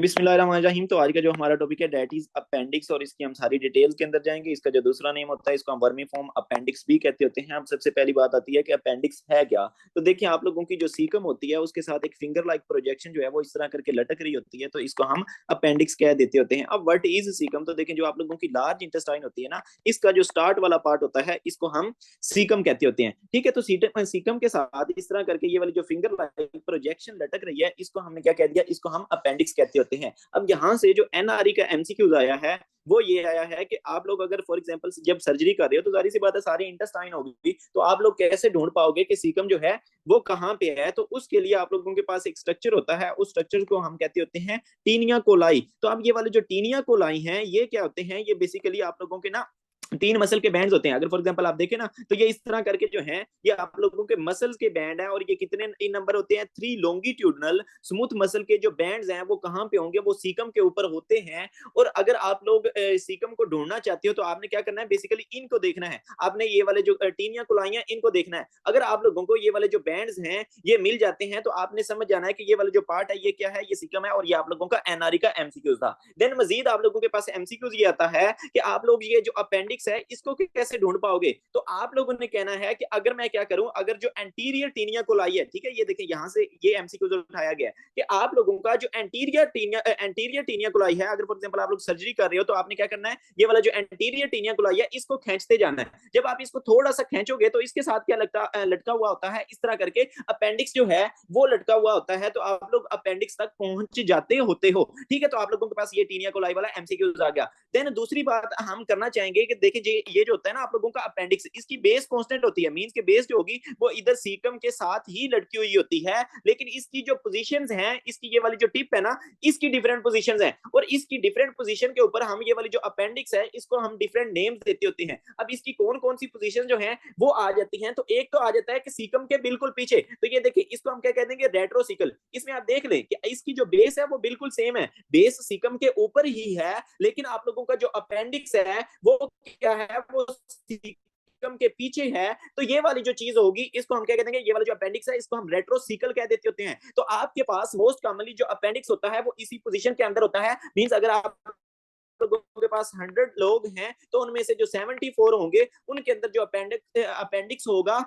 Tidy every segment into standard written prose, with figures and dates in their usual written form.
बिस्मिल्लाहिर्रहमानिर्रहीम। तो आज का जो हमारा टॉपिक है डेट इज अपेंडिक्स, और इसकी हम सारी डिटेल्स के अंदर जाएंगे। इसका जो दूसरा नेम होता है इसको हम वर्मीफॉर्म अपेंडिक्स भी कहते होते हैं। अब सबसे पहली बात आती है कि अपेंडिक्स है क्या। तो देखिए, आप लोगों की जो सीकम होती है उसके साथ एक फिंगर लाइक प्रोजेक्शन जो है वो इस तरह करके लटक रही होती है, तो इसको हम अपेंडिक्स कह देते होते हैं। अब व्हाट इज सीकम, तो देखिए जो आप लोगों की लार्ज इंटेस्टाइन होती है ना, इसका जो स्टार्ट वाला पार्ट होता है इसको हम सीकम कहते होते हैं। ठीक है, तो सीकम के साथ इस तरह करके ये वाली जो फिंगर लाइक प्रोजेक्शन लटक रही है इसको हमने क्या कह दिया, इसको हम अपेंडिक्स कहते होते हैं। अब यहाँ से जो एनआरई का एमसीक्यूज आया है वो ये आया है कि आप लोग अगर फॉर एग्जांपल जब सर्जरी कर रहे हो तो जाहिर सी बात है सारी इंटेस्टाइन होगी, तो आप लोग कैसे ढूंढ पाओगे कि सीकम जो है वो कहाँ पे है। तो उसके लिए आप लोगों के पास एक स्ट्रक्चर होता है, उस स्ट्रक्चर को हम कहते होते हैं टीनिया कोलाई। तो अब ये वाले जो टीनिया कोलाई हैं ये क्या होते हैं, ये बेसिकली आप लोगों के ना तीन मसल के बैंड्स होते हैं। अगर फॉर एग्जांपल आप देखें ना, तो ये इस तरह करके जो है ये आप लोगों के मसल्स के बैंड है, और ये कितने नंबर होते हैं, 3 लॉन्गिट्यूडनल स्मूथ मसल के जो बैंड्स हैं वो कहाँ पे होंगे, वो सीकम के ऊपर होते हैं। और अगर आप लोग सीकम को ढूंढना चाहते हो तो आपने क्या करना है, बेसिकली इनको देखना है। आपने ये वाले जो टीनिया कोलाइयां इनको देखना है। अगर आप लोगों को ये वाले जो बैंड्स हैं ये मिल जाते हैं तो आपने समझ जाना है कि ये वाला जो पार्ट है ये क्या है, ये सीकम है। और ये आप लोगों का एनआरई का एमसीक्यूज था। देन मजीद आप लोगों के पास एमसीक्यूज ये आता है कि आप लोग ये जो अपेंडिक्स है इसको कैसे ढूंढ पाओगे। तो आप लोगों ने कहना है कि अगर मैं क्या करूं, अगर जो एंटीरियर टीनिया कोलाई है, ठीक है, ये देखिए यहां से ये एमसीक्यू उठाया गया है कि आप लोगों का जो एंटीरियर टीनिया कोलाई है, अगर फॉर एग्जांपल आप लोग सर्जरी कर रहे हो तो आपने क्या करना है, ये वाला जो एंटीरियर टीनिया कोलाई है इसको खींचते जाना है। जब आप इसको थोड़ा सा खींचोगे तो इसके साथ क्या लटका हुआ होता है, इस तरह करके अपेंडिक्स जो है वो लटका हुआ होता है। तो आप लोग अपेंडिक्स तक पहुंच जाते होते हो। ठीक है, तो आप लोगों के पास ये टीनिया कोलाई वाला एमसीक्यू आ गया। देन दूसरी बात हम करना चाहेंगे कि देखिए ये जो होता है ना आप लोगों का अपेंडिक्स, इसकी बेस कांस्टेंट होती है। मींस के बेस जो होगी वो इधर सीकम के साथ ही लटकी हुई होती है, लेकिन इसकी जो पोजीशंस हैं, इसकी ये वाली जो टिप है ना, इसकी डिफरेंट पोजीशंस हैं। और इसकी डिफरेंट पोजीशन के ऊपर हम ये वाली जो अपेंडिक्स है इसको हम डिफरेंट नेम्स देते होते हैं। अब इसकी कौन कौन सी पोजीशन जो है वो आ जाती हैं, तो एक तो आ जाता है कि सीकम के बिल्कुल पीछे, तो ये देखिए इसको हम क्या कहते हैं, रेट्रोसिकल। इसमें आप देख लें कि इसकी जो बेस है वो बिल्कुल सेम है, बेस सीकम के ऊपर ही है, लेकिन आप लोगों का जो अपेंडिक्स है वो क्या है, वो सीकम के पीछे है। तो ये वाली जो चीज होगी इसको हम क्या कहते हैं, ये वाला जो अपेंडिक्स है इसको हम रेट्रोसिकल कह देते होते हैं। तो आपके पास मोस्ट कॉमनली जो अपेंडिक्स होता है वो इसी पोजीशन के अंदर होता है। मींस अगर आप लोगों के पास 100 लोग हैं तो उनमें से जो 74 होंगे उनके अंदर जो अपेंडिक्स होगा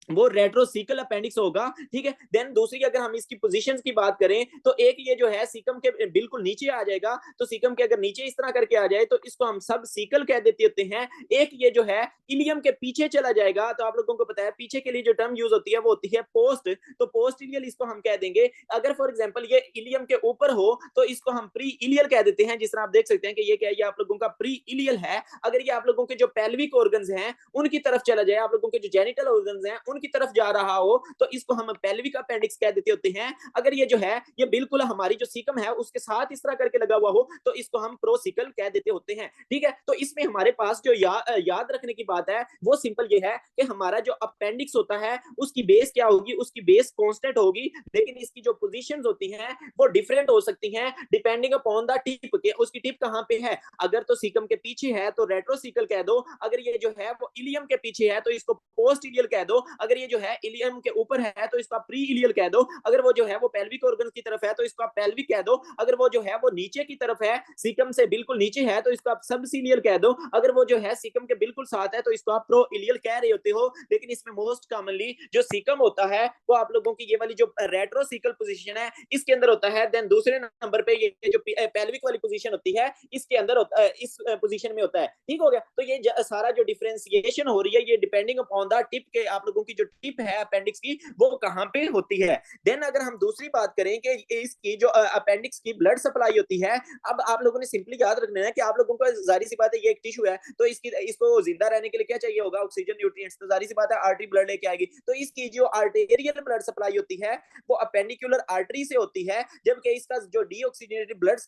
वो रेट्रोसिकल अपेंडिक्स होगा। ठीक है, देन दूसरी अगर हम इसकी पोजीशंस की बात करें तो एक ये जो है सीकम के बिल्कुल नीचे आ जाएगा, तो सीकम के अगर नीचे इस तरह करके आ जाए तो इसको हम सब सीकल कह देते होते हैं। एक ये जो है इलियम के पीछे चला जाएगा, तो आप लोगों को पता है पीछे के लिए जो टर्म यूज होती है वो होती है पोस्ट, तो पोस्ट इलियल इसको हम कह देंगे। अगर फॉर एग्जाम्पल ये इलियम के ऊपर हो तो इसको हम प्री इलियल कह देते हैं। जिस तरह आप देख सकते हैं कि ये क्या है, ये आप लोगों का प्री इलियल है। अगर ये आप लोगों के जो पेल्विक ऑर्गन्स हैं उनकी तरफ चला जाए, आप लोगों के जो जेनिटल ऑर्गन्स हैं उनकी तरफ जा रहा हो, तो इसको हम पेल्विक अपेंडिक्स कह देते होते हैं। अगर ये जो है ये बिल्कुल हमारी जो सीकम है उसके साथ इस तरह करके लगा हुआ हो तो इसको हम प्रोसिकल कह देते होते हैं। ठीक है, तो इसमें हमारे पास जो याद रखने की बात है वो सिंपल ये है कि हमारा जो अपेंडिक्स होता है उसकी बेस क्या होगी, उसकी बेस कांस्टेंट होगी, लेकिन इसकी जो पोजीशंस होती हैं वो डिफरेंट हो सकती हैं डिपेंडिंग अपॉन द टिप के, उसकी टिप कहां पे है। अगर तो सीकम के पीछे है तो रेट्रोसिकल कह दो, अगर ये जो है वो इलियम के पीछे है तो इसको पोस्ट इलियल कह दो, अगर ये जो है इलियम के ऊपर है तो इसका प्री इलियल कह दो, अगर वो जो है वो पेल्विक ऑर्गन की तरफ है तो इसको आप पेल्विक कह दो, अगर वो जो है वो नीचे की तरफ है सीकम से बिल्कुल नीचे है तो इसको आप सबसिलियल कह दो, अगर वो जो है सीकम के बिल्कुल साथ है तो इसको आप प्रो इलियल कह रहे होते हो। लेकिन इसमें मोस्ट कॉमनली जो सीकम होता है वो आप लोगों की ये वाली जो रेट्रोसिकल पोजीशन है इसके अंदर होता है। देन दूसरे नंबर पे ये जो पेल्विक वाली पोजीशन होती है इसके अंदर होता है, इस पोजीशन में होता है। ठीक हो गया, तो ये सारा जो डिफरेंशिएशन हो रही है ये डिपेंडिंग अपॉन द टिप के, आप लोगों की जो टिप है अपेंडिक्स की वो कहां पे होती है। देन अगर हम दूसरी बात करें कि इसकी जो अपेंडिक्स की ब्लड सप्लाई होती है, अब आप लोगों ने सिंपली याद रखना है कि आप लोगों को जाहिर सी बात है ये एक टिश्यू है तो इसको जिंदा रहने के लिए क्या चाहिए होगा, ऑक्सीजन, न्यूट्रिएंट्स। तो जाहिर सी बात है आर्टरी ब्लड लेके आएगी, तो इसकी जो आर्टेरियल ब्लड सप्लाई होती है वो अपेंडिकुलर आर्टरी से होती है, जबकि इसका जो डीऑक्सीजनेटेड ब्लड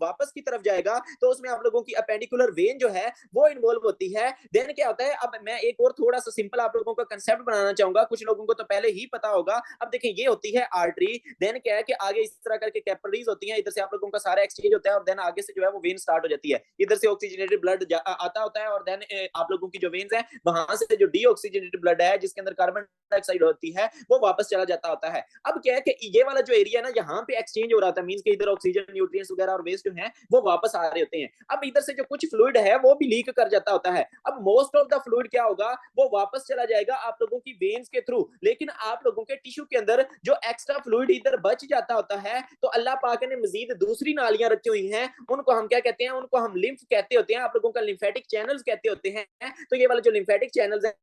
वापस की तरफ जाएगा तो उसमें आप लोगों की अपेंडिकुलर वेन जो है वो इन्वॉल्व होती है। देन क्या होता है, अब मैं एक और थोड़ा सा सिंपल आप लोगों का कंसेप्ट बनाना चाहूंगा, कुछ लोगों को तो पहले ही पता होगा। अब देखिए ये होती है आर्टरी, देन क्या है कि आगे इस तरह करके कैपिलरीज होती हैं, इधर से आप लोगों का सारा एक्सचेंज होता है और देन आगे से जो है वो वेन स्टार्ट हो जाती है, इधर से ऑक्सीजनेटेड ब्लड आता होता है और देन आप लोगों की जो वेन्स है वहां से जो डीऑक्सीजनेटेड ब्लड है जिसके अंदर कार्बन डाइऑक्साइड होती है वो वापस चला जाता होता है। अब क्या है कि ये वाला जो एरिया है ना यहाँ पे एक्सचेंज हो रहा था, मींस के इधर ऑक्सीजन न्यूट्रिएंट्स वगैरह और वेस्ट जो है वो वापस आ रहे होते हैं। अब इधर से जो कुछ फ्लूइड है वो भी लीक कर जाता होता है। अब मोस्ट ऑफ द फ्लूइड क्या होगा, वो वापस चला जाएगा आप लोगों की वेन्स के थ्रू, लेकिन आप लोगों के टिश्यू के अंदर जो एक्स्ट्रा फ्लूइड इधर बच जाता होता है, तो अल्लाह पाक ने मजीद दूसरी नालियां रखी हुई हैं, उनको हम क्या कहते हैं, उनको हम लिम्फ कहते होते हैं, आप लोगों का लिम्फेटिक चैनल्स कहते होते हैं। तो ये वाले जो लिम्फेटिक चैनल्स है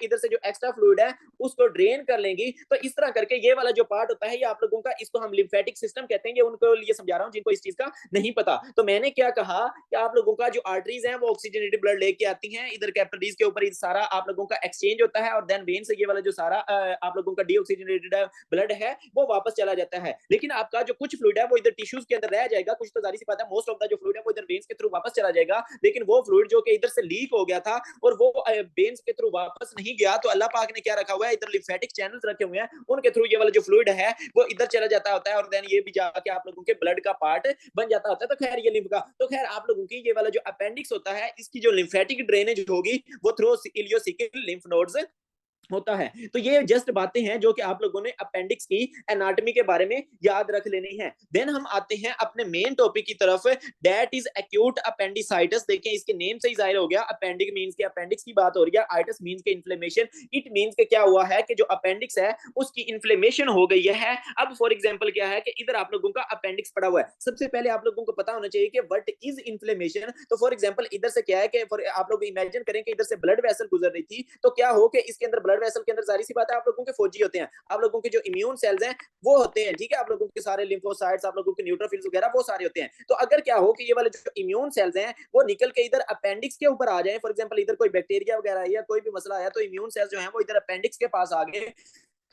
इधर से जो एक्स्ट्रा फ्लूइड है उसको ड्रेन कर लेंगी। तो इस तरह करके ये वाला जो पार्ट होता है ये आप लोगों का, इसको हम लिम्फेटिक सिस्टम कहते हैं। ये उनको लिए समझा रहा हूं जिनको इस चीज का नहीं पता। तो मैंने क्या कहा कि आप लोगों का जो आर्टरीज है वो ऑक्सीजनेटेड ब्लड लेके आती हैं, इधर कैपिलरीज के ऊपर सारा आप लोगों का एक्सचेंज होता है और देन वेन से ये वाला जो सारा आप लोगों का डीऑक्सीजनेटेड ब्लड है वो वापस चला जाता है। लेकिन आपका जो कुछ फ्लूइड है वो इधर टिश्यूज के अंदर रह जाएगा, कुछ तो जारी सी बात है मोस्ट ऑफ द जो फ्लूइड है वो इधर वेन्स के थ्रू वापस चला जाएगा, लेकिन वो फ्लूइड जो कि इधर से लीक हो गया था और वो वेन्स के थ्रू वापस नहीं गया, तो अल्लाह पाक ने क्या रखा हुआ है, इधर लिम्फेटिक चैनल्स रखे हुए हैं, उनके थ्रू ये वाला जो फ्लूइड है वो इधर चला जाता होता है और देन ये भी जाके आप लोगों के ब्लड का पार्ट बन जाता होता है। तो खैर ये लिम्फ का, तो खैर आप लोगों की ये वाला जो अपेंडिक्स होता है इसकी जो लिम्फेटिक ड्रेनेज होगी वो थ्रू इलियोसिकल लिम्फ नोड्स होता है। तो ये जस्ट बातें हैं जो कि आप लोगों ने अपेंडिक्स की एनाटॉमी के बारे में याद रख लेनी है। देन हम आते हैं अपने मेन टॉपिक की तरफ, दैट इज एक्यूट अपेंडिसाइटिस। देखिए इसके नेम से ही जाहिर हो गया, अपेंडिक मींस के अपेंडिक्स की बात हो रही है, आइटिस मींस के इन्फ्लेमेशन। इट मींस के क्या हुआ है कि जो अपेंडिक्स है उसकी इन्फ्लेमेशन हो गई है। अब फॉर एग्जांपल क्या है कि इधर आप लोगों का अपेंडिक्स पड़ा हुआ है, सबसे पहले आप लोगों को पता होना चाहिए कि व्हाट इज इन्फ्लेमेशन। तो फॉर एग्जांपल इधर से क्या है कि आप लोग इमेजिन करें कि इधर से ब्लड वेसल गुजर रही थी, तो क्या हो कि इसके अंदर ब्लड वेसल के अंदर जारी सी बात है आप लोगों के फौजी होते हैं, आप लोगों के जो इम्यून सेल्स हैं वो होते हैं, ठीक है, आप लोगों के सारे लिम्फोसाइट्स, आप लोगों के न्यूट्रोफिल्स वगैरह वो सारे होते हैं। तो अगर क्या हो कि ये वाले जो इम्यून सेल्स हैं वो निकल के इधर अपेंडिक्स के ऊपर आ जाए, फॉर एग्जांपल इधर कोई बैक्टीरिया वगैरह है या कोई भी मसला आया, तो इम्यून सेल्स जो है वो इधर अपेंडिक्स के पास आ गए,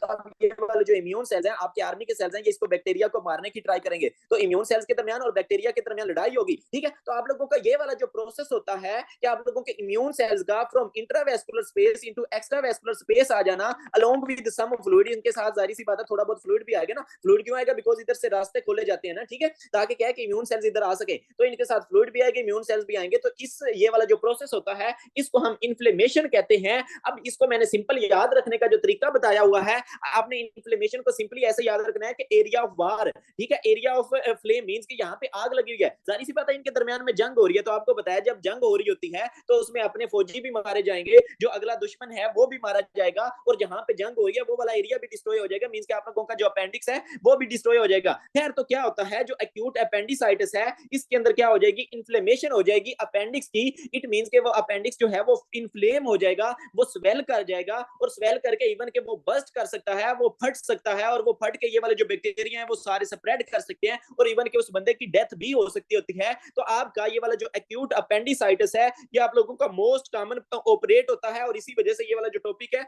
तो अब ये वाले जो इम्यून सेल्स हैं आपके आर्मी के सेल्स हैं, ये इसको बैक्टीरिया को मारने की ट्राई करेंगे, तो इम्यून सेल्स के दरमियान और बैक्टीरिया के दरमियान लड़ाई होगी, ठीक है। तो आप लोगों का ये वाला जो प्रोसेस होता है कि आप लोगों के इम्यून सेल्स का from intravascular space into extravascular space आ जाना अलोंग विद सम फ्लूइड, इनके साथ जारी सी बात है थोड़ा बहुत फ्लूइड भी आएगा ना। फ्लूइड क्यों आएगा, बिकॉज इधर से रास्ते खोले जाते हैं ना, ठीक है, ताकि क्या है कि इम्यून सेल्स इधर आ सके, तो इनके साथ फ्लूइड भी आएगा, इम्यून सेल्स भी आएंगे। तो इस ये वाला जो प्रोसेस होता है इसको हम इन्फ्लेमेशन कहते हैं। अब इसको मैंने सिंपल याद रखने का जो तरीका बताया हुआ है, आपने इन्फ्लेमेशन को सिंपली ऐसे याद रखना है कि एरिया ऑफ वार, ठीक है, एरिया ऑफ फ्लेम मींस कि यहाँ पे आग लगी हुई है, जारी सी बात है इनके दरमियान में जंग हो रही है। तो आपको बताया जब जंग हो रही होती है तो उसमें अपने फौजी भी मारे जाएंगे, जो अगला दुश्मन है वो भी मारा जाएगा, और जहां पे जंग हो रही है वो वाला एरिया भी डिस्ट्रॉय हो जाएगा, मींस कि आप लोगों का जो अपेंडिक्स है वो भी डिस्ट्रॉय हो जाएगा। खैर तो क्या होता है जो एक्यूट अपेंडिसाइटिस है इसके अंदर क्या हो जाएगी, इन्फ्लेमेशन हो जाएगी अपेंडिक्स की। इट मींस के वो अपेंडिक्स जो है वो इन्फ्लेम हो जाएगा, वो स्वेल कर जाएगा, और स्वेल करके इवन के वो बस्ट कर सकता है, वो फट सकता है, और वो फट के ये वाले जो बैक्टीरिया है वो सारे स्प्रेड कर सकते हैं, और इवन के उस बंदे की डेथ भी हो सकती होती है। तो आपका ये वाला जो एक्यूट अपेंडिसाइटिस है ये आप लोगों का मोस्ट कॉमन ऑपरेट होता है, और इसी वजह से ये वाला जो टॉपिक है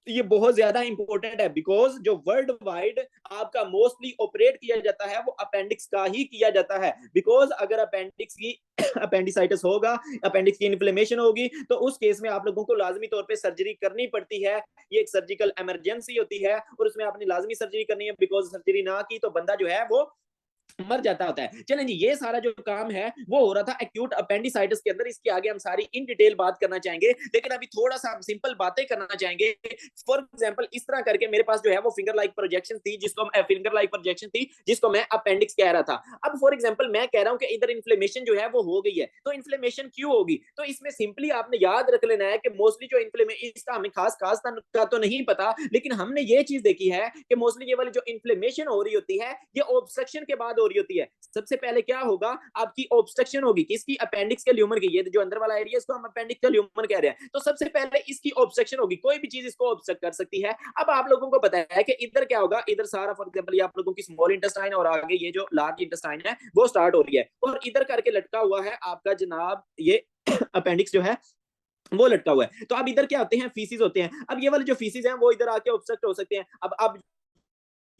ये बहुत ज्यादा इंपॉर्टेंट है, बिकॉज जो वर्ल्ड वाइड आपका मोस्टली ऑपरेट किया जाता है वो अपेंडिक्स का ही किया जाता है। बिकॉज अगर अपेंडिक्स की अपेंडिसाइटिस होगा, अपेंडिक्स की इन्फ्लेमेशन होगी, तो उस केस में आप लोगों को लाजमी तौर पे सर्जरी करनी पड़ती है। ये एक सर्जिकल इमरजेंसी होती है और उसमें आपने लाजमी सर्जरी करनी है, बिकॉज सर्जरी ना की तो बंदा जो है वो मर जाता होता है। चलें जी, ये सारा जो काम है वो हो रहा था एक्यूट अपेंडिसाइटिस के अंदर, इसके आगे हम सारी इन डिटेल बात करना चाहेंगे, लेकिन अभी थोड़ा सा हम सिंपल बातें करना चाहेंगे। फॉर एग्जांपल इस तरह करके मेरे पास जो है वो फिंगर लाइक प्रोजेक्शन थी, जिसको मैं अपेंडिक्स कह रहा था। अब फॉर एग्जांपल मैं कह रहा हूं कि इधर इन्फ्लेमेशन जो है वो हो गई है, तो इन्फ्लेमेशन क्यों होगी, तो इसमें सिंपली आपने याद रख लेना है कि मोस्टली जो इन्फ्लेमेशन, इसका हमें खास खास का तो नहीं पता, लेकिन हमने ये चीज देखी है कि मोस्टली ये वाली जो इन्फ्लेमेशन हो रही होती है ये ऑब्स्ट्रक्शन के बाद हो रही होती है। सबसे पहले क्या होगा, आपकी ऑब्स्ट्रक्शन होगी किसकी, अपेंडिक्स के ल्यूमन की। ये जो अंदर वाला एरिया इसको हम अपेंडिक्स का ल्यूमन कह रहे हैं, तो सबसे पहले इसकी ऑब्स्ट्रक्शन होगी, कोई भी चीज इसको ऑब्स्ट्रक्ट कर सकती है। अब आप लोगों को पता है कि इधर क्या होगा, इधर सारा फॉर एग्जांपल ये आप लोगों की स्मॉल इंटेस्टाइन और आगे ये जो लार्ज इंटेस्टाइन है वो स्टार्ट हो रही है, और इधर करके लटका हुआ है आपका जनाब ये अपेंडिक्स जो है वो लटका हुआ है। तो अब इधर क्या होते हैं, फीसिस होते हैं। अब ये वाले जो फीसिस हैं वो इधर आके ऑब्स्ट्रक्ट हो सकते हैं। अब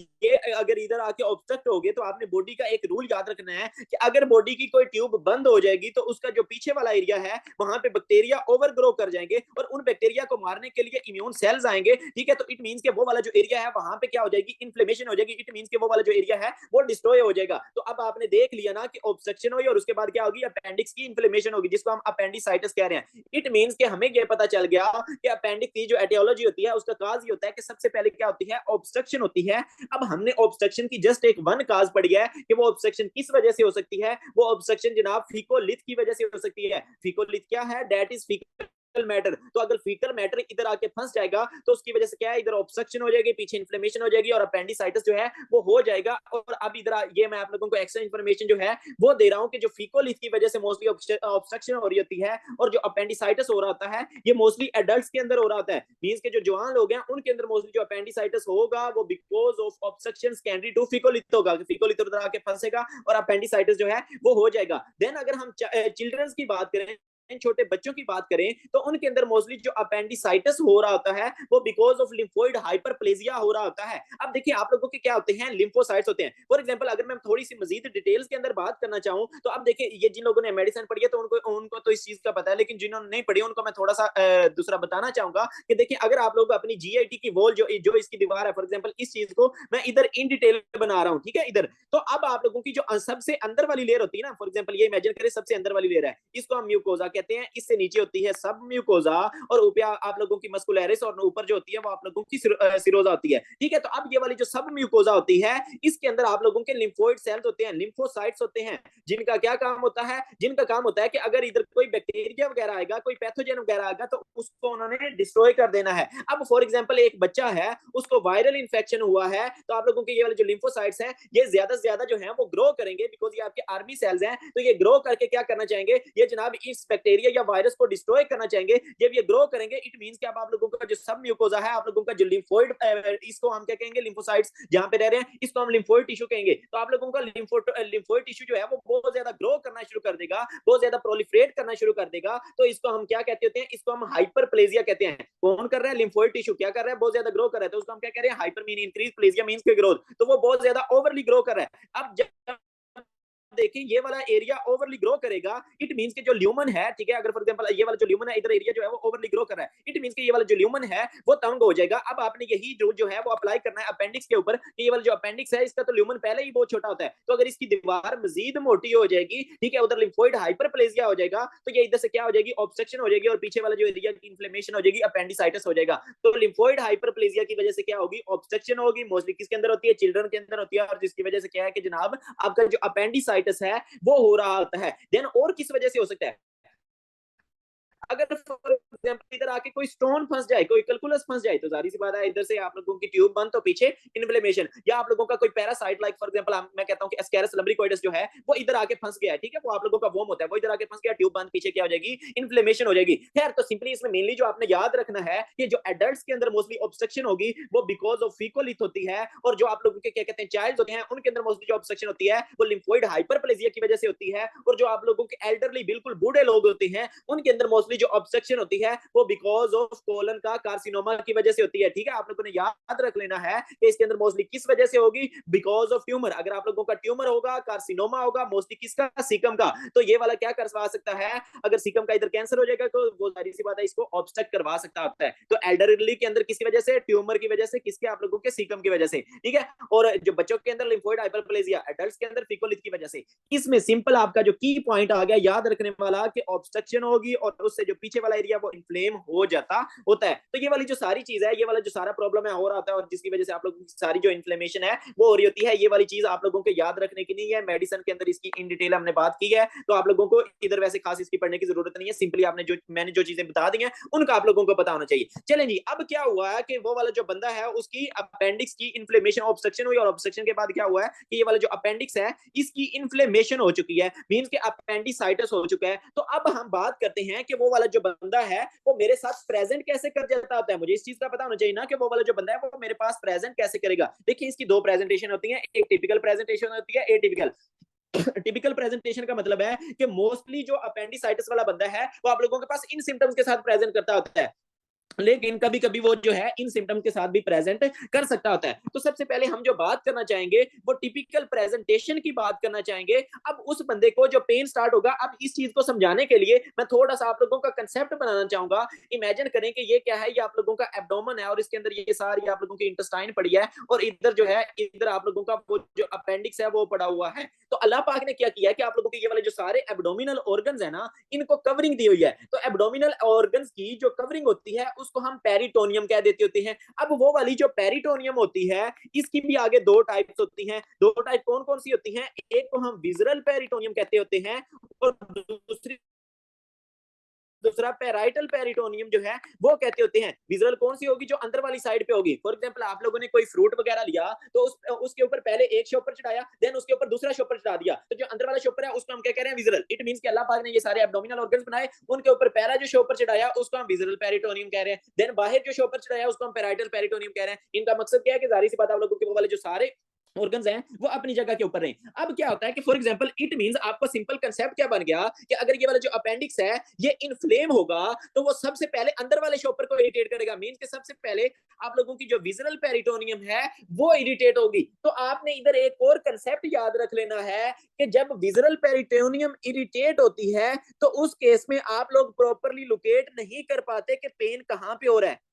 ये अगर इधर आके ऑब्स्ट्रक्ट हो गए तो आपने बॉडी का एक रूल याद रखना है कि अगर बॉडी की कोई ट्यूब बंद हो जाएगी तो उसका जो पीछे वाला एरिया है वहां पे बैक्टीरिया ओवर ग्रो कर जाएंगे और उन बैक्टीरिया को मारने के लिए इम्यून सेल्स आएंगे, ठीक है। तो इट मींस के वो वाला जो एरिया है वहां पे क्या हो जाएगी, इन्फ्लेमेशन हो जाएगी। इट मींस के वो वाला जो एरिया है वो डिस्ट्रॉय हो जाएगा। तो अब आपने देख लिया ना कि ऑब्स्ट्रक्शन हुई और उसके बाद क्या होगी, अपेंडिक्स की इन्फ्लेमेशन होगी जिसको हम अपेंडिसाइटिस कह रहे हैं। इट मींस के हमें ये पता चल गया कि अपेंडिक्स की जो एटियोलॉजी होती है उसका काज ये होता है कि सबसे पहले क्या होती है, ऑब्स्ट्रक्शन होती है। अब हमने ऑब्स्ट्रक्शन की जस्ट एक वन काज पड़ी है कि वो ऑब्स्ट्रक्शन किस वजह से हो सकती है। वो ऑब्स्ट्रक्शन जनाब फीकोलिथ की वजह से हो सकती है। फीकोलिथ क्या है, दैट इज मैटर। तो अगर फीकल मैटर इधर आके फंस जाएगा तो उसकी वजह से क्या है, इधर ऑब्स्ट्रक्शन हो जाएगी, पीछे इन्फ्लेमेशन हो जाएगी और अपेंडिसाइटिस जो है वो हो जाएगा। और अब इधर ये मैं आप लोगों को एक्स्ट्रा इन्फॉर्मेशन जो है वो दे रहा हूं कि जो फीकोलिथ की वजह से मोस्टली ऑब्स्ट्रक्शन हो रही होती है और जो अपेंडिसाइटिस हो रहा होता है ये मोस्टली एडल्ट्स के अंदर हो रहा होता है। मींस के जो जवान लोग हैं उनके अंदर मोस्टली जो अपेंडिसाइटिस होगा वो because of obstruction secondary to fecolith होगा। फीकोलिथ उधर आके फंसेगा और अपेंडिसाइटिस जो है वो हो जाएगा। देन अगर हम चिल्ड्रंस की बात करें, छोटे बच्चों की बात करें तो उनके अंदर मोस्टली जो अपेंडिसाइटिस हो रहा होता है वो बिकॉज ऑफ लिम्फोइड हाइपरप्लेजिया हो रहा होता है। अब देखिए आप लोगों के क्या होते हैं, लिम्फोसाइट्स होते हैं। फॉर एग्जांपल अगर मैं थोड़ी सी मजीद डिटेल्स के अंदर बात करना चाहूं तो अब देखिए ये जिन लोगों ने मेडिसिन पढ़ी है तो उनको तो इस चीज का पता है, लेकिन जिन्होंने नहीं पढ़ी उनको मैं थोड़ा सा दूसरा बताना चाहूंगा कि देखिए अगर आप लोग अपनी जीआईटी की वॉल जो इसकी दीवार है, फॉर एग्जाम्पल इस चीज को मैं इधर इन डिटेल बना रहा हूँ, ठीक है इधर। तो अब आप लोगों की जो सबसे अंदर वाली लेयर होती है ना, फॉर एग्जाम्पल ये इमेजिन करें सबसे अंदर वाली लेयर है, इसको हम म्यूकोजा कहते हैं। इससे नीचे होती है सब म्यूकोजा और ऊपर आप लोगों की मस्कुलरिस और ऊपर जो होती है वो आप लोगों की सिरोजा होती है, ठीक है। तो अब ये वाली जो सब म्यूकोजा होती है इसके अंदर आप लोगों के लिम्फोइड सेल्स होते हैं, लिम्फोसाइट्स होते हैं, जिनका क्या काम होता है, जिनका काम होता है कि अगर इधर कोई बैक्टीरिया वगैरह आएगा, कोई पैथोजन वगैरह आएगा तो उसको उन्होंने डिस्ट्रॉय कर देना है। अब फॉर एग्जांपल एक बच्चा है उसको वायरल इंफेक्शन हुआ है तो आप लोगों के ये वाले जो लिम्फोसाइट्स हैं ये ज्यादा से ज्यादा जो है वो ग्रो करेंगे बिकॉज ये आपके आर्मी सेल्स हैं। तो ये ग्रो करके क्या करना चाहेंगे, ये जनाब इस बैक्टीरिया या वायरस को डिस्ट्रॉय करना चाहेंगे। जब ये ग्रो करेंगे इट मींस कि अब आप लोगों का जो सब म्यूकोजा है, आप लोगों का जो लिम्फोइड, इसको हम क्या कहेंगे, लिम्फोसाइट्स जहां पे रह रहे हैं इसको हम लिम्फोइड टिश्यू कहेंगे। तो आप लोगों का लिम्फोइड टिश्यू जो है वो बहुत ज्यादा ग्रो करना शुरू कर देगा, बहुत ज्यादा प्रोलिफरेट करना शुरू कर देगा। तो इसको हम क्या कहते होते हैं, इसको हम हाइपरप्लेजिया कहते हैं। कौन कर रहा है, लिम्फोइड टिश्यू क्या कर रहा है, बहुत ज्यादा ग्रो कर रहा है। तो उसको हम क्या कह रहे हैं, hyper mean increase, plegia means के ग्रोथ। तो वो बहुत ज्यादा ओवरली ग्रो कर रहा है। अब जब देखिए ये वाला एरिया ओवरली ग्रो करेगा इट मींस कि जो ल्यूमन है, ठीक है, अगर फॉर एग्जांपल ये वाला जो ल्यूमन है इधर एरिया जो है वो ओवरली ग्रो कर रहा है, इट मींस कि ये वाला जो ल्यूमन है वो तंग हो जाएगा। अब आपने यही रूल जो है वो अप्लाई करना है अपेंडिक्स के ऊपर कि ये वाला जो अपेंडिक्स है इसका तो ल्यूमन पहले ही बहुत छोटा होता है, तो अगर इसकी दीवार मजीद मोटी हो जाएगी, ठीक है, उधर लिम्फोइड हाइपरप्लेजिया हो जाएगा तो ये इधर से क्या हो जाएगी, ऑब्स्ट्रक्शन हो जाएगी और पीछे वाला जो एरिया की इन्फ्लेमेशन हो जाएगी, अपेंडिसाइटिस हो जाएगा। तो लिम्फोइड हाइपरप्लेजिया की वजह से क्या होगी, ऑब्स्ट्रक्शन होगी, मोस्टली किसके अंदर होती है, चिल्ड्रन के अंदर होती है, और जिसकी वजह से क्या है कि जनाब आपका जो अपेंडिसाइटिस है वो हो रहा होता है। देन और किस वजह से हो सकता है, अगर फॉर एग्जांपल इधर आके कोई स्टोन फंस जाए, कोई कैलकुलस फंस जाए तो जारी सी बात है इधर से आप लोगों की ट्यूब बंद तो पीछे इन्फ्लेमेशन, या आप लोगों का कोई पैरासाइट लाइक फॉर एग्जांपल मैं कहता हूं कि एस्केरिस लम्ब्रिकोइडस जो है वो इधर आके फंस गया है, ठीक है, वो आप लोगों का वोम होता है, वो इधर आके फंस गया, ट्यूब बंद, पीछे क्या हो जाएगी, इन्फ्लेमेशन हो जाएगी। खैर तो सिंपली इसमें मेनली जो आपने याद रखना है कि जो एडल्ट्स के अंदर मोस्टली ऑब्स्ट्रक्शन होगी वो बिकॉज ऑफ फीकोलिथ होती है, और जो आप लोगों के क्या कहते हैं चाइल्ड होते हैं उनके अंदर मोस्टली जो ऑब्स्ट्रक्शन होती है वो लिम्फोइड हाइपरप्लेजिया की वजह से होती है, और जो आप लोगों के एल्डरली बिल्कुल बूढ़े लोग होते हैं उनके अंदर मोस्टली जो ऑब्स्ट्रक्शन होती है वो बिकॉज ऑफ कोलन का कार्सिनोमा की वजह से होती है, ठीक है। आप लोगों ने याद रख लेना है कि इसके अंदर मोस्टली किस वजह से होगी, बिकॉज ऑफ ट्यूमर। अगर आप लोगों का ट्यूमर होगा, कार्सिनोमा होगा, मोस्टली किसका, सीकम का, तो ये वाला क्या करवा सकता है, अगर सीकम का इधर कैंसर हो जाएगा तो वो जाहिर सी बात है इसको ऑब्स्ट्रक्ट करवा सकता है। तो एल्डरली के अंदर किसकी वजह से, ट्यूमर की वजह से, किसके, आप लोगों के सीकम की वजह से, ठीक है। और जो बच्चों के अंदर लिम्फोइड हाइपरप्लेजिया, एडल्ट्स के अंदर फिकोलिथ की वजह से। इसमें सिंपल आपका जो की पॉइंट आ गया याद रखने वाला कि ऑब्स्ट्रक्शन होगी और उससे जो पीछे वाला एरिया वो इन्फ्लेम हो जाता होता है। तो ये वाली जो सारी चीज है, ये वाला जो सारा प्रॉब्लम है हो रहा होता है और जिसकी वजह से आप लोगों की सारी जो इन्फ्लेमेशन है वो हो रही होती है। ये वाली चीज आप लोगों को याद रखने की नहीं है, मेडिसिन के अंदर इसकी इन डिटेल हमने बात की है, तो आप लोगों को इधर वैसे खास इसकी पढ़ने की जरूरत नहीं है। सिंपली आपने जो मैंने जो चीजें बता दी हैं उनका आप लोगों को पता होना चाहिए। चलें जी, अब क्या हुआ है कि वो वाला जो बंदा है उसकी अपेंडिक्स की इन्फ्लेमेशन, ऑब्स्ट्रक्शन हुई, और ऑब्स्ट्रक्शन के बाद क्या हुआ है कि ये वाला जो अपेंडिक्स है इसकी इन्फ्लेमेशन हो चुकी है, मींस के अपेंडिसाइटिस हो चुका है। तो अब हम बात करते हैं कि वो वाला जो बंदा है वो मेरे साथ प्रेजेंट कैसे कर जाता होता है। मुझे इस चीज का पता होना चाहिए ना कि वो वाला जो बंदा है वो मेरे पास प्रेजेंट कैसे करेगा। देखिए इसकी दो प्रेजेंटेशन होती है, एक टिपिकल प्रेजेंटेशन होती है, एटिपिकल। टिपिकल प्रेजेंटेशन का मतलब है कि मोस्टली जो अपेंडिसाइटिस वाला बंदा है वो आप लोगों के पास इन सिम्टम्स के साथ प्रेजेंट करता होता है। लेकिन कभी कभी वो जो है इन सिम्टम के साथ भी प्रेजेंट कर सकता होता है। तो सबसे पहले हम जो बात करना चाहेंगे वो टिपिकल प्रेजेंटेशन की बात करना चाहेंगे। अब उस बंदे को जो पेन स्टार्ट होगा, अब इस चीज को समझाने के लिए मैं थोड़ा सा आप लोगों का कंसेप्ट बनाना चाहूंगा। इमेजिन करें कि ये क्या है, ये आप लोगों का एब्डोमेन है और इसके अंदर ये सारी आप लोगों की इंटेस्टाइन पड़ी है और इधर जो है, इधर आप लोगों का वो जो अपेंडिक्स है वो पड़ा हुआ है। तो अल्लाह पाक ने क्या किया है कि आप लोगों के ये वाले जो सारे एब्डोमिनल ऑर्गन्स है ना, इनको कवरिंग दी हुई है। तो एब्डोमिनल ऑर्गन्स की जो कवरिंग होती है उसको हम पेरिटोनियम कह देते होते हैं। अब वो वाली जो पेरिटोनियम होती है, इसकी भी आगे दो टाइप्स होती हैं। दो टाइप कौन कौन सी होती हैं? एक को हम विजरल पेरिटोनियम कहते होते हैं और दूसरा पेराइटल पेरिटोनियम जो है वो कहते होते हैं। विजुअल कौन सी होगी? जो अंदर वाली साइड पे होगी। फॉर एग्जांपल आप लोगों ने कोई फ्रूट वगैरह लिया तो उसके ऊपर पहले एक शॉपर चढ़ाया, देन उसके ऊपर दूसरा शॉपर चढ़ा दिया, तो जो अंदर वाला शॉपर है उसको हम क्या कह रहे हैं? विजुअल। इट मींस कि अल्लाह पाक ने ये सारे एब्डोमिनल ऑर्गन्स बनाए, उनके ऊपर पहला जो शॉपर चढ़ाया उसको हम विजुअल पेरिटोनियम कह रहे हैं। देन बाहर जो शॉपर चढ़ाया उसको हम पेराइटल पेरिटोनियम कह रहे हैं। इनका मकसद क्या है कि जाहिर सी बात आप लोगों के वो वाले जो सारे ऑर्गन्स हैं वो अपनी जगह के ऊपर हैं। अब क्या होता है कि फॉर एग्जांपल इट मींस आपका सिंपल कांसेप्ट क्या बन गया कि अगर ये वाला जो अपेंडिक्स है ये इन्फ्लेम होगा तो वो सबसे पहले अंदर वाले शॉपर को इरिटेट करेगा। मींस के सबसे पहले आप लोगों की जो विजुअल पेरिटोनियम है वो इरिटेट होगी। तो आपने इधर एक और कांसेप्ट याद रख लेना है कि जब विजुअल पेरिटोनियम इरिटेट होती है तो उस केस में आप लोग प्रॉपरली लोकेट नहीं कर पाते कि पेन कहां पे हो रहा है।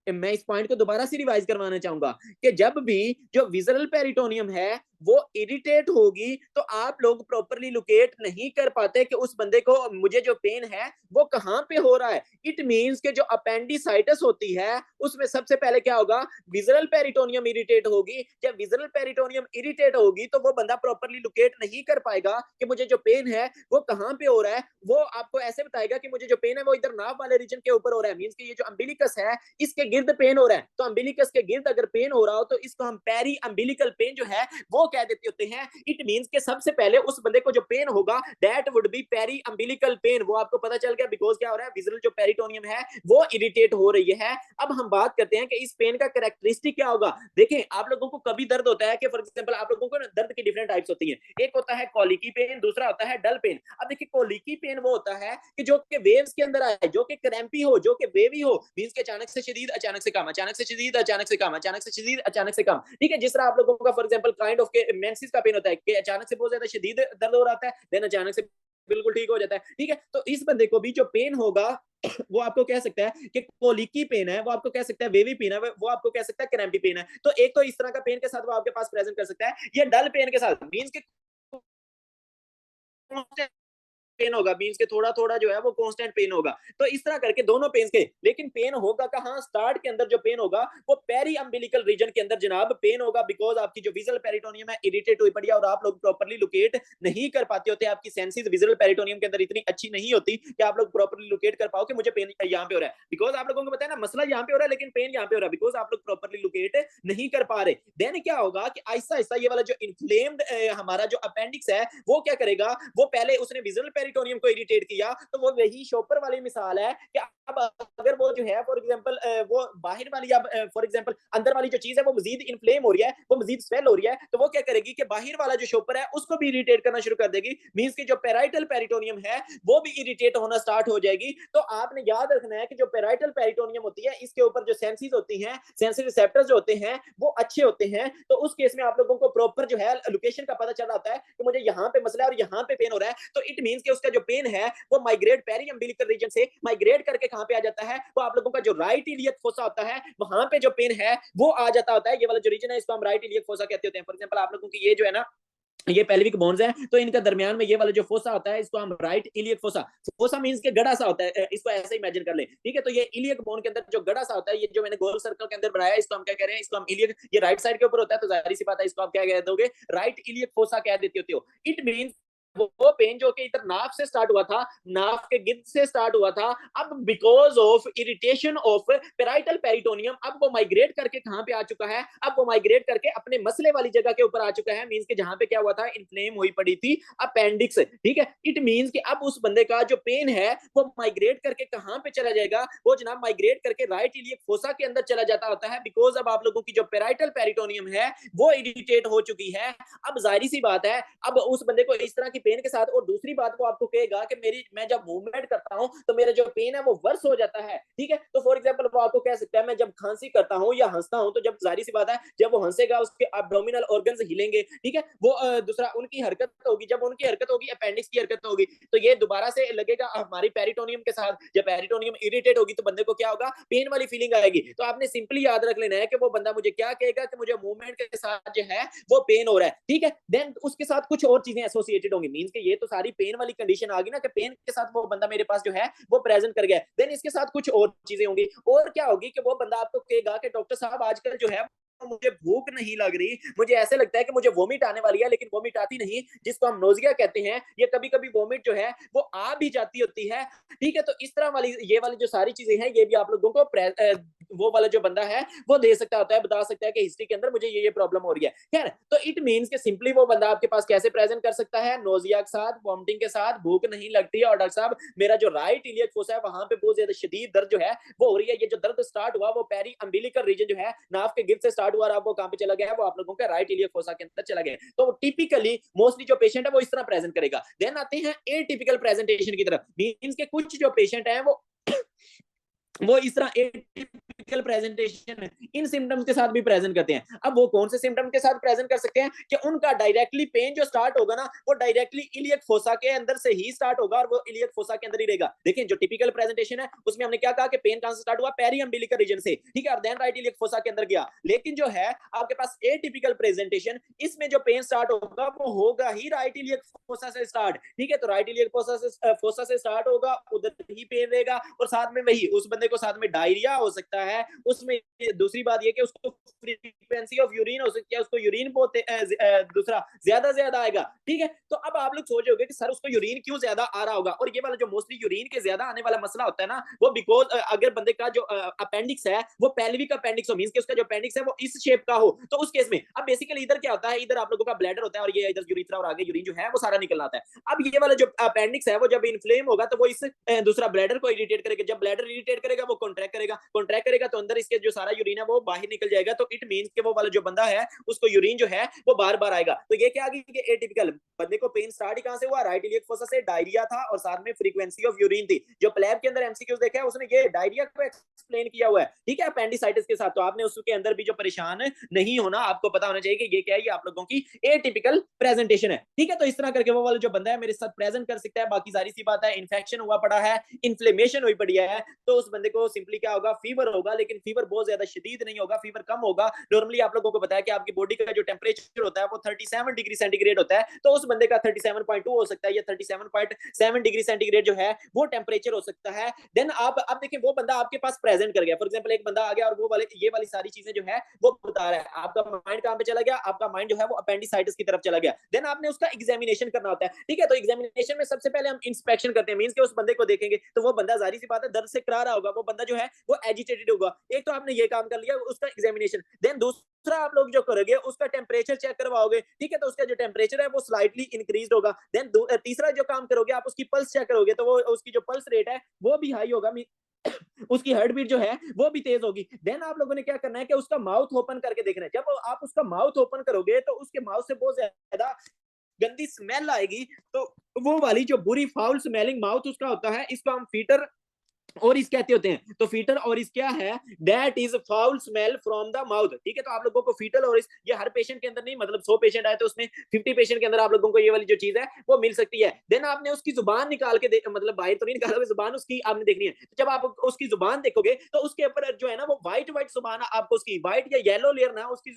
मैं इस पॉइंट को दोबारा से रिवाइज करवाना चाहूंगा कि जब भी जो विजरल पेरिटोनियम है वो इरिटेट होगी तो आप लोग प्रॉपरली लोकेट नहीं कर पाते कि उस बंदे को मुझे जो पेन है वो कहां पे हो रहा है। इट मींस कि जो अपेंडिसाइटिस होती है उसमें सबसे पहले क्या होगा? विजरल पेरिटोनियम इरिटेट होगी। जब विजरल पेरिटोनियम इरिटेट होगी तो वो बंदा प्रॉपरली लोकेट नहीं कर पाएगा कि मुझे जो पेन है वो कहां पे हो रहा है। वो आपको ऐसे बताएगा कि मुझे जो पेन है वो इधर नाभ वाले रीजन के ऊपर हो रहा है। मींस कि ये जो अम्बिलिकस है इसके गिर्द पेन हो रहा है। तो अम्बिलिकस के गिर्द अगर पेन हो रहा हो तो इसको हम पेरी अम्बिलिकल पेन जो है वो कह देते होते हैं। इट मींस के सबसे पहले उस बंदे को जो पेन होगा that would be periumbilical pain. वो आपको पता चल गया बिकॉज क्या हो रहा है? विजुअल जो पेरिटोनियम है वो इरिटेट हो रही है। अब हम बात करते हैं कि इस पेन का कैरेक्टरिस्टिक क्या होगा। देखें, आप लोगों को कभी दर्द होता है कि फॉर एग्जांपल आप लोगों को ना दर्द की डिफरेंट टाइप्स होती हैं। एक होता है कॉलिकी पेन, दूसरा होता है डल पेन। अब देखिए कॉलिकी पेन वो होता है कि जो के वेव्स के अंदर आए, जो कि क्रैम्पी हो, जो कि वेवी हो। मींस के अचानक से शदीद, अचानक से कम, अचानक से शदीद, अचानक से कम, अचानक से शदीद, अचानक से कम। ठीक है, जिस तरह आप लोगों का फॉर एग्जांपल काइंड ऑफ के मेंसेस का पेन होता है कि अचानक से बहुत ज्यादा शदीद दर्द हो रहा है, देन अचानक से बिल्कुल ठीक हो जाता है। ठीक है, तो इस बंदे को भी जो पेन होगा वो आपको कह सकता है कि कोलिकी पेन है, वो आपको कह सकता है वेवी पेन है, वो आपको कह सकता है क्रैम्पी पेन है। तो एक तो इस तरह का पेन के साथ वो आपके पास प्रेजेंट कर सकता है। ये डल पेन के साथ मींस के पेन होगा, मींस के थोड़ा थोड़ा जो है वो कांस्टेंट पेन होगा। तो इस तरह करके दोनों पेन के, लेकिन पेन होगा कहां? स्टार्ट के अंदर जो पेन होगा वो पेरी अम्बिलिकल रीजन के अंदर जनाब पेन होगा। बिकॉज आपकी जो विजुअल पेरिटोनियम है इरिटेट हुई पड़ी है और आप लोग प्रॉपरली लोकेट नहीं कर पाते होते। आपकी सेंसेस विजुअल पेरिटोनियम के अंदर इतनी अच्छी नहीं होती कि आप लोग प्रॉपरली लोकेट कर पाओ कि मुझे पेन यहाँ पे हो रहा है। बिकॉज आप लोगों को पता है ना मसला यहाँ पे हो रहा है लेकिन पेन यहाँ पे हो रहा है, बिकॉज आप लोग प्रॉपरली लोकेट नहीं कर पा रहे। देन क्या होगा कि आहिस्ता आहिस्ता ये वाला जो इन्फ्लेम्ड हमारा जो अपेंडिक्स है वो क्या करेगा? वो पहले उसने विजुअल पेरिटोनियम को इरिटेट किया तो वो वही शॉपर वाली मिसाल है कि अब अगर वो जो है फॉर एग्जांपल वो बाहर वाली, अब फॉर एग्जांपल अंदर वाली जो चीज है वो मजीद इन्फ्लेम हो रही है, वो मजीद स्वेल हो रही है, तो वो क्या करेगी कि बाहर वाला जो शॉपर है उसको भी इरिटेट करना शुरू कर देगी। मींस कि जो पेराइटल पेरिटोनियम है वो भी इरिटेट होना स्टार्ट हो जाएगी। तो आपने याद रखना है कि जो पेराइटल पेरिटोनियम होती है इसके ऊपर जो सेंसेस होती हैं, सेंसरी रिसेप्टर्स जो होते हैं वो अच्छे होते हैं। तो उस केस में आप लोगों को प्रॉपर जो है लोकेशन का पता चल जाता है कि मुझे यहाँ पे मसला है और यहाँ पे पेन हो रहा है। तो इट मींस कि उसका जो पेन है वो माइग्रेट पेरी अम्बिलिकल रीजन से माइग्रेट करके कहां पे आ जाता है? वो आप लोगों का जो राइट इलियक फोसा होता है वहां पे जो पेन है वो आ जाता होता है। ये वाला जो रीजन है इसको हम राइट इलियक फोसा कहते होते हैं। फॉर एग्जांपल आप लोगों की ये जो है ना ये पेल्विक बोन्स है तो इनका दरमियान में ये वाला जो फोसा होता है इसको हम right iliac fossa, fossa means के गड़ा सा होता है, इसको ऐसे इमेजिन कर ले। ठीक है, तो ये इलियक बोन के अंदर जो गड़ा सा होता है, ये जो मैंने गोल सर्कल के अंदर बनाया है इसको हम क्या कह रहे हैं? इसको हम इलियक, ये राइट साइड के ऊपर होता है तो जाहिर सी बात है इसको आप क्या कह दोगे? राइट इलियक फोसा कह देते होते हो। इट मींस वो पेन जो कि इधर नाफ से स्टार्ट हुआ था, नाफ के गिद्ध से स्टार्ट हुआ था, अब because of irritation of parietal peritoneum अब वो माइग्रेट करके कहां पे आ चुका है? अब वो माइग्रेट करके अपने मसले वाली जगह के ऊपर आ चुका है। मींस के जहां पे क्या हुआ था? इन्फ्लेम हुई पड़ी थी अपेंडिक्स। ठीक है, इट मींस कि अब उस बंदे का जो पेन है वो माइग्रेट करके कहां पे चला जाएगा? वो जनाब माइग्रेट करके राइट इलियक फोसा के अंदर चला जाता होता है। बिकॉज अब आप लोगों की जो पेराइटल पेरिटोनियम है वो इरिटेट हो चुकी है। अब जाहिर सी बात है अब उस बंदे को इस तरह की पेन के साथ, और दूसरी बात वो आपको कहेगा कि मैं जब मूवमेंट करता हूँ तो मेरा जो पेन है वो वर्स हो जाता है, ठीक है। तो फॉर एग्जांपल वो आपको कह सकता है मैं जब खांसी करता हूँ या हंसता हूँ, तो जब जाहिर सी बात है जब वो हंसेगा उसके एब्डोमिनल ऑर्गन्स हिलेंगे, ठीक है। वो दूसरा उनकी हरकत होगी, जब उनकी हरकत होगी अपेंडिक्स की हरकत होगी, तो ये दोबारा से लगेगा हमारी पेरिटोनियम के साथ। जब पेरिटोनियम इरिटेट होगी तो बंदे को क्या होगा, पेन वाली फीलिंग आएगी। तो आपने सिंपली याद रख लेना है कि वो बंदा मुझे क्या कहेगा कि मुझे मूवमेंट के साथ जो है वो पेन हो रहा है, ठीक है। देन उसके साथ कुछ और चीजें एसोसिएटेड होंगी, मींस कि ये तो सारी पेन वाली कंडीशन आ गई ना, कि पेन के साथ वो बंदा मेरे पास जो है वो प्रेजेंट कर गया। देन इसके साथ कुछ और चीजें होंगी, और क्या होगी कि वो बंदा आपको कहेगा कि डॉक्टर साहब आजकल जो है मुझे भूख नहीं लग रही, मुझे ऐसे लगता है कि मुझे वोमिट आने वाली है, लेकिन वोमिट आती नहीं, जिसको हम नोजिया कहते हैं। ये कभी कभी वोमिट जो है वो आ भी जाती होती है, ठीक है। तो इस तरह वाली ये वाली जो सारी चीजें हैं, ये भी आप लोगों को वो वाला जो बंदा है वो दे सकता होता है, बता सकता है कि हिस्ट्री के अंदर मुझे ये प्रॉब्लम हो रही है, खैर। तो इट मींस कि सिंपली वो बंदा आपके पास कैसे प्रेजेंट कर सकता है, नोजिया के साथ, वॉमिटिंग के साथ, भूख नहीं लगती है, और डॉक्टर साहब मेरा जो राइट इलियक फोसा है वहां पे बहुत ज्यादा शदीद दर्द जो है वो हो रही है। ये जो दर्द स्टार्ट हुआ वो पेरी अम्बिलिकल रीजन जो है नाफ के गिर से स्टार्ट हुआ, और आपको कहां पे चला गया है, वो आप लोगों के राइट इलियक फोसा के अंदर चला गया। तो टिपिकली मोस्टली जो पेशेंट है वो इस तरह प्रेजेंट करेगा। देन आते हैं एटिपिकल प्रेजेंटेशन की तरफ, मींस के कुछ जो पेशेंट है वो इस तरह एटिपिकल प्रेजेंटेशन इन सिम्टम्स के साथ भी प्रेजेंट करते हैं। अब वो कौन से सिम्टम के साथ प्रेजेंट कर सकते हैं कि उनका डायरेक्टली पेन जो स्टार्ट होगा ना वो डायरेक्टली इलियक फोसा के अंदर से ही स्टार्ट होगा, और वो इलियक फोसा के अंदर ही रहेगा। देखिए जो टिपिकल प्रेजेंटेशन है उसमें हमने क्या कहा कि पेन कहां से स्टार्ट हुआ, पेरी अम्बिलिकल रीजन से, ठीक है, और देन राइट इलियक फोसा के अंदर गया। लेकिन जो है आपके पास एटिपिकल प्रेजेंटेशन, इसमें जो पेन स्टार्ट होगा वो होगा ही राइट इलियक फोसा से स्टार्ट, ठीक है। तो राइट इलियक फोसा से स्टार्ट होगा, उधर ही पेन रहेगा, और साथ में वही उस बंदे को साथ में डायरिया हो सकता है उसमें। दूसरी बात ये कि उसको फ्रीक्वेंसी ऑफ यूरिन हो सकती है, उसको यूरिन बहुत दूसरा ज्यादा आएगा, ठीक है। तो अब आप लोग सोचोगे कि सर उसको यूरिन क्यों ज्यादा आ रहा होगा, और ये वाला जो मोस्टली यूरिन के ज्यादा आने वाला मसला होता है ना, वो बिकॉज अगर बंदे का जो अपेंडिक्स है वो पेल्विक अपेंडिक्स हो, मींस कि उसका जो अपेंडिक्स है वो इस शेप का हो, तो उस केस में अब बेसिकली इधर क्या होता है, इधर आप लोगों का ब्लैडर होता है, और ये इधर यूरिथ्रा और आगे यूरिन जो है वो सारा निकल आता है। अब ये वाला जो अपेंडिक्स है वो जब इन्फ्लेम होगा तो वो इस दूसरा ब्लैडर को इरिटेट करेगा, जब ब्लैडर इरिटेट करेगा वो कॉन्ट्रैक्ट करेगा तो अंदर इसके जो सारा यूरिन है वो बाहर निकल जाएगा। तो इट मींस कि वो वाला जो बंदा है उसको यूरिन जो है वो बार बार आएगा। तो ये क्या आ गई कि एटिपिकल बंदे को पेन स्टार्ट ही कहां से हुआ, राइट इलियक फोसा से, डायरिया था और साथ में फ्रीक्वेंसी ऑफ यूरिन थी। जो प्लेब के अंदर एमसीक्यूज देखा है उसने ये डायरिया को एक्सप्लेन किया हुआ है, ठीक है, अपेंडिसाइटिस के साथ। तो आपने उसके अंदर भी जो परेशान नहीं होना, आपको पता होना चाहिए कि ये क्या है, ये आप लोगों की एटिपिकल प्रेजेंटेशन है, ठीक है। तो इस तरह करके वो वाला जो बंदा है मेरे साथ प्रेजेंट कर सकता है। बाकी सारी सी बात है, इन्फेक्शन हुआ पड़ा है, इन्फ्लेमेशन हुई पड़ी है, तो उस बंदे को सिंपली क्या होगा, फीवर होगा, लेकिन फीवर बहुत ज्यादा शदीद नहीं होगा, फीवर कम होगा। नॉर्मली आप लोगों को बताया कि आपकी बॉडी का जो टेम्परेचर होता है वो 37 डिग्री सेंटीग्रेड होता है, तो उस बंदे का 37.2 हो सकता है, या 37.7 डिग्री सेंटीग्रेड जो है वो टेम्परेचर हो सकता है। देन आप देखिए वो बंदा आपके पास प्रेजेंट कर गया, फॉर एग्जांपल एक बंदा आ गया और वो वाले ये वाली सारी चीजें जो है वो बता रहा है, आपका माइंड कहां पे चला गया, आपका माइंड जो है वो अपेंडिसाइटिस की तरफ चला गया। देन आपने उसका एग्जामिनेशन करना होता है, ठीक है। तो एग्जामिनेशन में सबसे पहले हम इंस्पेक्शन करते हैं, मींस कि उस बंदे को देखेंगे तो वो बंदा जाहिर सी बात है दर्द से करा रहा होगा, वो बंदा जो है वो एजिटेटेड होगा। एक तो आपने ये काम कर लिया उसका एग्जामिनेशन। देन दूसरा आप लोग जो करोगे उसका टेम्परेचर चेक करवाओगे, ठीक है, तो उसका जो टेम्परेचर है वो स्लाइटली इंक्रीज होगा। देन तीसरा जो काम करोगे आप उसकी पल्स चेक करोगे, तो वो उसकी जो पल्स रेट है वो भी हाई होगा, उसकी हार्ट बीट जो है वो भी तेज होगी। देन आप लोगों ने क्या करना है कि उसका माउथ ओपन करके देखना है। जब आप उसका माउथ ओपन करोगे तो उसके माउथ से बहुत ज्यादा गंदी स्मेल आएगी, तो वो वाली जो बुरी फाउल स्मेलिंग माउथ उसका होता है, इसको हम फीटर और इस कहते होते हैं। तो फीटर और इस क्या है, that is foul smell from the mouth, ठीक है। तो आप लोगों को फीटल और इस ये हर पेशेंट के अंदर नहीं, मतलब 100 पेशेंट आए तो उसमें 50 पेशेंट के अंदर आप लोगों को ये वाली जो चीज है वो मिल सकती है। देन आपने उसकी जुबान निकाल के मतलब बाहर तो नहीं निकालोगे, जुबान उसकी आपने देखनी है। तो जब आप उसकी जुबान देखोगे तो उसके ऊपर जो है ना वो व्हाइट जुबान आपको उसकी व्हाइट या येलो लेयर ना उसकी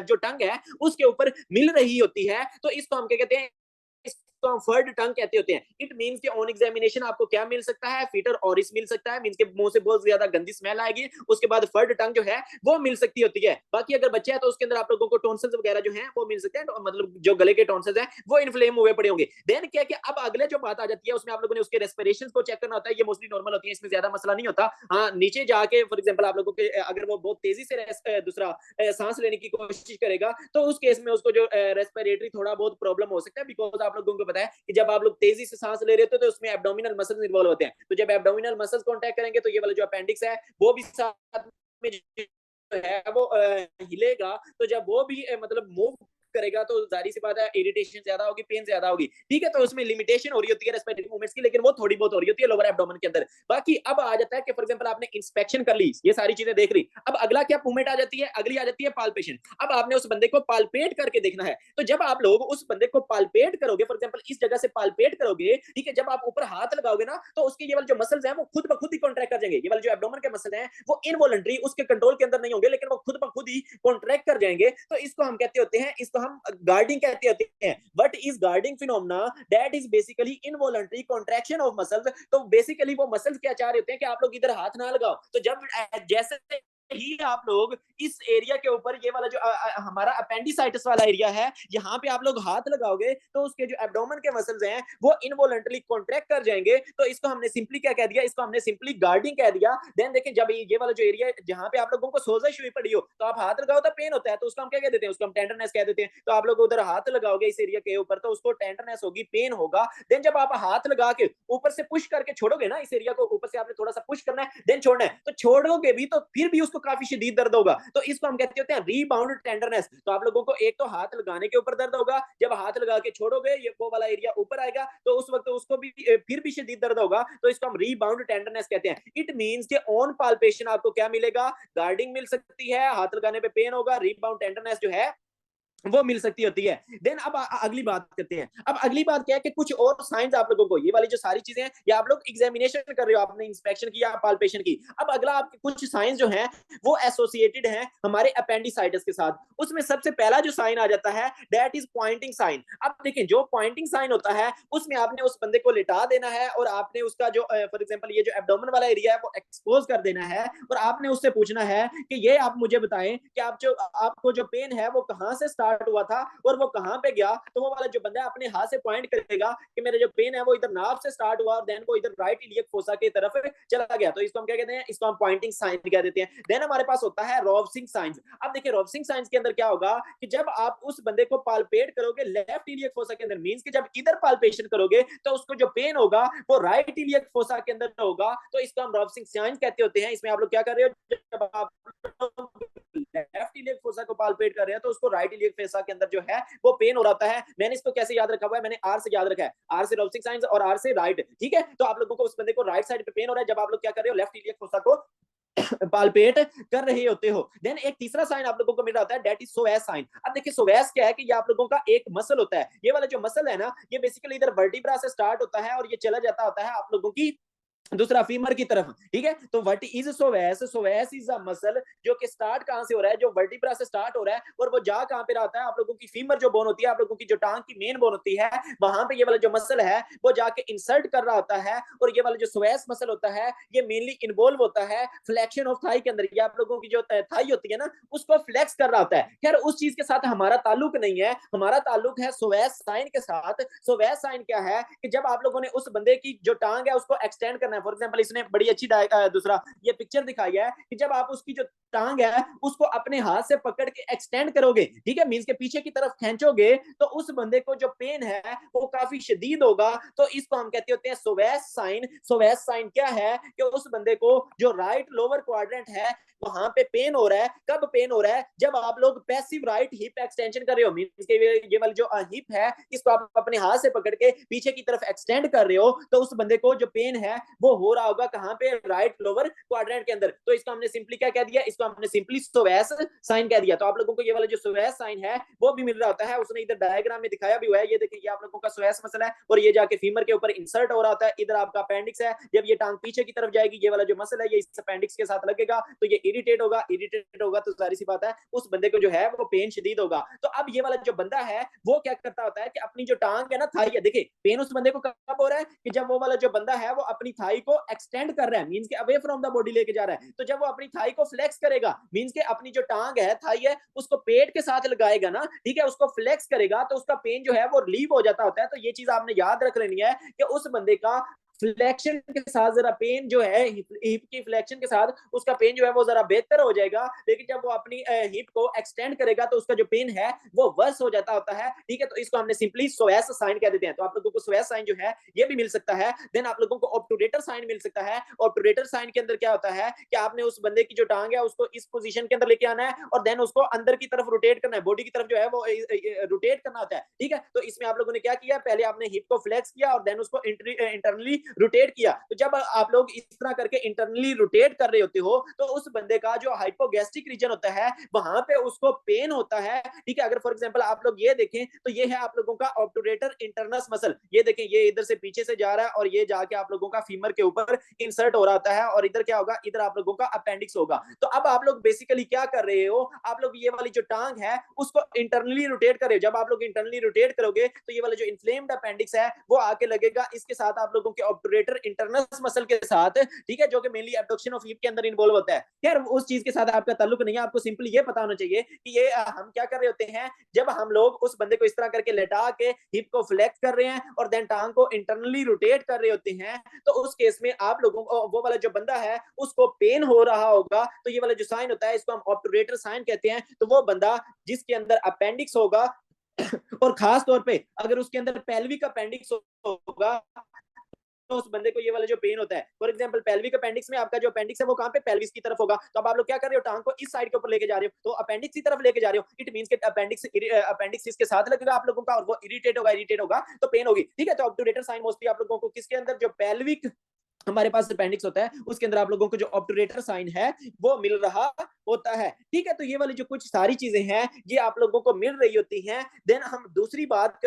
जो टंग है उसके ऊपर मिल रही होती है, तो इसको हम क्या कहते हैं, इसको हम फर्ड टंग कहते होते हैं। इट मींस कि ऑन एग्जामिनेशन आपको क्या मिल सकता है, फीटर ऑरिस मिल सकता है, मींस के मुंह से बहुत ज्यादा गंदी स्मेल आएगी। उसके बाद फर्ड टंग जो है वो मिल सकती होती है। बाकी अगर बच्चा है तो उसके अंदर आप लोगों को टॉन्सिल्स वगैरह जो है वो मिल सकते हैं, तो मतलब जो गले के टॉन्सिल्स है वो इन्फ्लेम हुए पड़े होंगे। देन क्या कि अब अगले जो बात आ जाती है उसमें आप लोगों ने उसके रेस्पिरेशन को चेक करना होता है। ये मोस्टली नॉर्मल होती है, इसमें ज्यादा मसला नहीं होता। हाँ, नीचे जाके फॉर एग्जाम्पल आप लोगों के अगर वो बहुत तेजी से दूसरा सांस लेने की कोशिश करेगा तो उस केस में उसको जो रेस्पिरेटरी थोड़ा बहुत प्रॉब्लम हो सकता है, बिकॉज आप लोगों को पता है कि जब आप लोग तेजी से सांस ले रहे होते हैं तो उसमें एब्डोमिनल मसल्स इन्वॉल्व होते हैं। तो जब एब्डोमिनल मसल्स कांटेक्ट करेंगे तो ये वाला जो अपेंडिक्स है वो भी साथ में जो है वो हिलेगा। तो जब वो भी मतलब मूव करेगा तो जाहिर सी बात है इरिटेशन ज्यादा होगी, पेन ज्यादा होगी, ठीक है। तो उसमें लिमिटेशन हो रही होती है रेस्पिरेटरी मूवमेंट्स की, लेकिन वो थोड़ी बहुत हो रही होती है लोअर एब्डोमेन के अंदर। बाकी अब आ जाता है कि फॉर एग्जांपल आपने इंस्पेक्शन कर ली, ये सारी चीजें देख ली, अब अगला क्या मूवमेंट आ जाती है, अगली आ जाती है पाल्पेशन। अब आपने उस बंदे को पाल्पेट करके देखना है। तो जब आप लोग उस बंदे को पाल्पेट करोगे, फॉर एग्जांपल इस जगह से पाल्पेट करोगे, ठीक है, जब आप ऊपर हाथ लगाओगे ना तो उसके ये वाले जो मसल्स हैं वो खुद ब खुद ही कॉन्ट्रैक्ट कर जाएंगे। ये वाले जो एब्डोमेन के मसल हैं वो इनवॉलंटरी उसके कंट्रोल के अंदर नहीं होंगे, लेकिन वो खुद ब खुद ही कॉन्ट्रैक्ट कर जाएंगे। तो इसको हम कहते होते हैं, इसको हम गार्डिंग कहते होते हैं। What is guarding phenomena? That is basically involuntary contraction of muscles. तो बेसिकली वो मसल्स क्या चाह रहे होते हैं कि आप लोग इधर हाथ ना लगाओ। तो जब जैसे ही आप लोग इस एरिया के ऊपर ये वाला जो हमारा अपेंडिसाइटिस वाला एरिया है, यहाँ पे आप लोग हाथ लगाओगे तो उसके जो एब्डोमेन के मसल्स हैं वो इनवॉलंटरी कॉन्ट्रैक्ट कर जाएंगे। तो इसको हमने सिंपली क्या कह दिया, इसको हमने सिंपली गार्डिंग कह दिया। देन देखिए जब ये वाला जो एरिया जहाँ पे आप लोगों को सोजश हुई पड़ी हो तो आप हाथ लगाओ तो पेन होता है, तो उसको हम क्या कह देते हैं, उसको हम टेंडरनेस कह देते हैं। तो आप लोग उधर हाथ लगाओगे इस एरिया के ऊपर तो उसको टेंडरनेस होगी, पेन होगा। देन जब आप हाथ लगा के ऊपर से पुश करके छोड़ोगे ना, इस एरिया को ऊपर से आपने थोड़ा सा पुश करना है, देन छोड़ना है, तो छोड़ोगे भी तो फिर भी उसको काफी शदीद दर्द होगा। तो इसको हम कहते होते हैं रीबाउंड टेंडरनेस। तो आप लोगों को एक तो हाथ लगाने के ऊपर दर्द होगा, जब हाथ लगा के छोड़ोगे ये वो वाला एरिया ऊपर आएगा तो उस वक्त उसको भी फिर भी शदीद दर्द होगा। तो इसको हम रीबाउंड टेंडरनेस कहते हैं। इट मींस कि ऑन पाल्पेशन आपको क्या मिलेगा, गार्डिंग मिल सकती है, हाथ लगाने पे पेन होगा, रीबाउंड टेंडरनेस जो है वो मिल सकती होती है। देन अब अगली बात करते हैं। अब अगली बात क्या है कि कुछ और साइंस आप लोगों को, ये वाली जो सारी चीजें हैं ये आप लोग एग्जामिनेशन कर रहे हो, आपने इंस्पेक्शन किया, पाल्पेशन की। अब अगला आपके कुछ साइंस जो हैं वो एसोसिएटेड हैं हमारे अपेंडिसाइटिस के साथ। उसमें सबसे पहला जो साइन आ जाता है दैट इज पॉइंटिंग साइन। अब देखिए जो पॉइंटिंग साइन होता है उसमें आपने उस बंदे को लिटा देना है और आपने उसका जो फॉर एग्जांपल ये जो एब्डोमेन वाला एरिया है वो एक्सपोज कर देना है और आपने उससे पूछना है कि ये आप मुझे बताएं कि आपको जो पेन है वो कहां से स्टार्ट हुआ था और वो कहां पे गया। तो वो वाला जो बंदा है अपने हाथ से पॉइंट करेगा कि मेरा जो पेन है वो इधर नाभ से स्टार्ट हुआ और देन वो इधर राइट इलियक फोसा की तरफ चला गया। तो इसको हम क्या कहते हैं, इसको हम पॉइंटिंग साइन कह देते हैं। देन हमारे पास होता है रोवसिंग साइंस। अब देखिए रोवसिंग साइंस के अंदर क्या होगा कि जब आप उस बंदे को पाल्पेट करोगे लेफ्ट इलियक फोसा के अंदर, मींस कि जब इधर पाल्पेशन करोगे तो उसको जो पेन होगा वो राइट इलियक फोसा के अंदर होगा। तो इसको हम रोवसिंग साइंस कहते होते हैं। इसमें आप लोग क्या कर रहे हो, जब आप लेफ्ट इलियक फोसा को पाल्पेट कर रहे हैं तो उसको राइट इलियक फोसा के अंदर जो है वो पेन हो रहा है। मैंने इसको कैसे याद रखा हुआ है, मैंने आर से याद रखा है, आर से रोवसिंग साइंस और आर से राइट, ठीक है। तो आप लोगों को उस बंदे को राइट साइड पे पेन हो रहा है, जब आप लोग क्या कर रहे हो लेफ्ट इलियक फोसा को पाल्पेट कर रहे होते हो। देन एक तीसरा साइन आप लोगों को मिल रहा होता है दैट इज सोवैस साइन। अब देखिए सोवैस क्या है कि ये आप लोगों का एक मसल होता है। ये वाला जो मसल है ना ये बेसिकली इधर वर्टिब्रा से स्टार्ट होता है और ये चला जाता होता है आप लोगों की दूसरा फीमर की तरफ, ठीक है। तो what is psoas, psoas is a muscle जो कि स्टार्ट कहां से हो रहा है, जो वर्टिब्रा से स्टार्ट हो रहा है और वो जा कहां पे रहता है, आप लोगों की फीमर जो बोन होती है, आप लोगों की जो टांग की मेन बोन होती है वहां पे ये वाला जो मसल है वो जाके इंसर्ट कर रहा होता है। और ये वाला जो सोवैस मसल होता है ये मेनली इन्वॉल्व होता है फ्लेक्शन ऑफ थाई के अंदर। ये आप लोगों की जो थाई होती है ना उसको फ्लेक्स कर रहा होता है। खैर उस चीज के साथ हमारा ताल्लुक नहीं है, हमारा ताल्लुक है सोवैस साइन के साथ। सोवैस साइन क्या है कि जब आप लोगों ने उस बंदे की जो टांग है उसको एक्सटेंड करना है, फॉर एग्जांपल इसने बड़ी अच्छी दूसरा ये पिक्चर दिखाई है कि जब आप उसकी जो टांग है उसको अपने हाथ से पकड़ के एक्सटेंड करोगे, ठीक है, मींस के पीछे की तरफ खींचोगे तो उस बंदे को जो पेन है वो काफी शदीद होगा। तो इसको हम कहते होते हैं सोवैस साइन। सोवैस साइन क्या है कि उस बंदे को जो राइट लोअर क्वाड्रेंट है वहां पे पेन हो रहा है। कब पेन हो रहा है, जब आप लोग पैसिव राइट हिप एक्सटेंशन कर रहे हो, मींस के ये वाली जो हिप है इसको आप अपने हाथ से पकड़ के पीछे की तरफ एक्सटेंड कर रहे हो तो उस बंदे को जो पेन है वो हो रहा होगा कहां पे, राइट लोअर क्वाड्रेंट के अंदर। तो इसको हमने सिंपली क्या कह दिया, इसको हमने सिंपली सोवैस साइन कह दिया। तो आप लोगों को ये वाला जो सोवैस साइन है वो भी मिल रहा होता है, उसने इधर डायग्राम में दिखाया भी हुआ है। ये देखिए ये आप लोगों का सोवैस मसल है और ये जाके फीमर के ऊपर इंसर्ट हो रहा होता है। इधर आपका अपेंडिक्स है, जब ये टांग पीछे की तरफ जाएगी ये वाला जो मसल है ये इस अपेंडिक्स के साथ लगेगा तो ये इरिटेट होगा, इरिटेट होगा तो जाहिर सी बात है उस बंदे को जो है वो पेन शदीद होगा। तो अब ये वाला जो बंदा है वो क्या करता होता है कि अपनी जो टांग है ना थाई है, देखिए पेन उस बंदे को कब हो रहा है कि जब वो वाला जो बंदा है वो अपनी थाई को एक्सटेंड कर रहा है, मींस के अवे फ्रॉम द बॉडी लेके जा रहा है। तो जब वो अपनी थाई को फ्लेक्स करेगा, मींस के अपनी जो टांग है थाई है उसको पेट के साथ लगाएगा ना, ठीक है, उसको फ्लेक्स करेगा तो उसका पेन जो है वो रिलीव हो जाता होता है। तो ये चीज आपने याद रख लेनी है कि उस बंदे का फ्लेक्शन के साथ जरा पेन जो है हिप की फ्लेक्शन के साथ उसका पेन जो है वो जरा बेहतर हो जाएगा, लेकिन जब वो अपनी हिप को एक्सटेंड करेगा तो उसका जो पेन है वो वर्स हो जाता होता है। ठीक है, तो इसको हमने सिंपली सोएस साइन कह देते हैं। तो आप लोगों को सोएस साइन जो है ये भी मिल सकता है। देन आप लोगों को ऑब्टूरेटर साइन मिल सकता है। ऑब्टूरेटर साइन के अंदर क्या होता है कि आपने उस बंदे की जो टांग है उसको इस पोजीशन के अंदर लेके आना है और देन उसको अंदर की तरफ रोटेट करना है, बॉडी की तरफ जो है वो रोटेट करना होता है। ठीक है, तो इसमें आप लोगों ने क्या किया, पहले आपने हिप को फ्लेक्स किया और देन उसको इंटरनली रोटेट किया। तो जब आप लोग इस तरह करके इंटरनली रोटेट कर रहे होते हो तो उस बंदे का जो हाइपोगैस्ट्रिक रीजन होता है वहां पे उसको पेन होता है। ठीक है, अगर फॉर एग्जांपल आप लोग ये देखें तो ये है आप लोगों का ऑब्टूरेटर इंटरनस मसल। ये देखें, ये इधर से पीछे से जा रहा है और ये जाके आप लोगों का फीमर के ऊपर इंसर्ट हो रहा होता है और इधर क्या होगा, इधर आप लोगों का अपेंडिक्स होगा। तो अब आप लोग बेसिकली क्या कर रहे हो, आप लोग ये वाली जो टांग है उसको इंटरनली रोटेट कर रहे हो। जब आप लोग इंटरनली रोटेट करोगे तो ये वाला जो इन्फ्लेम्ड अपेंडिक्स है वो आके लगेगा इसके साथ आप लोगों के ऑब्टूरेटर इंटरनस मसल के साथ। ठीक है, जो कि मेनली एब्डक्शन ऑफ हिप के अंदर इन्वॉल्व होता है। यार उस चीज के साथ आपका ताल्लुक नहीं है, आपको सिंपली ये पता होना चाहिए कि ये हम क्या कर रहे होते हैं। जब हम लोग उस बंदे को इस तरह करके लेटा के हिप को फ्लेक्स कर रहे हैं और देन टांग को इंटरनली रोटेट कर रहे होते हैं, तो उस केस में आप लोगों को वो वाला जो बंदा है उसको पेन हो रहा होगा। तो ये वाला जो साइन होता है इसको हम ऑब्टूरेटर साइन कहते हैं। तो वो बंदा जिसके अंदर अपेंडिक्स होगा और खास तौर पे अगर उसके अंदर पेल्विक अपेंडिक्स होगा तो उस बंदे को ये वाला जो पेन होता है, फॉर एग्जांपल पेल्विक अपेंडिक्स में आपका जो अपेंडिक्स है वो कहां पे, पेल्विस की तरफ होगा। तो अब आप लोग क्या कर रहे हो, टांग को इस साइड के ऊपर लेके जा रहे हो, तो अपेंडिक्स की तरफ लेके जा रहे हो। इट मींस कि अपेंडिक्स इसके साथ लगेगा आप लोगों का और वो इरिटेट होगा तो पेन होगी। ठीक है, तो ऑब्टूरेटर साइन मोस्टली आप लोगों को किसके अंदर, जो पेल्विक हमारे पास अपेंडिक्स होता है उसके अंदर आप लोगों को जो ऑब्टूरेटर साइन है वो मिल रहा होता है। ठीक है, तो ये वाली जो कुछ सारी चीजें हैं ये आप लोगों को मिल रही होती हैं। देन हम दूसरी बात कर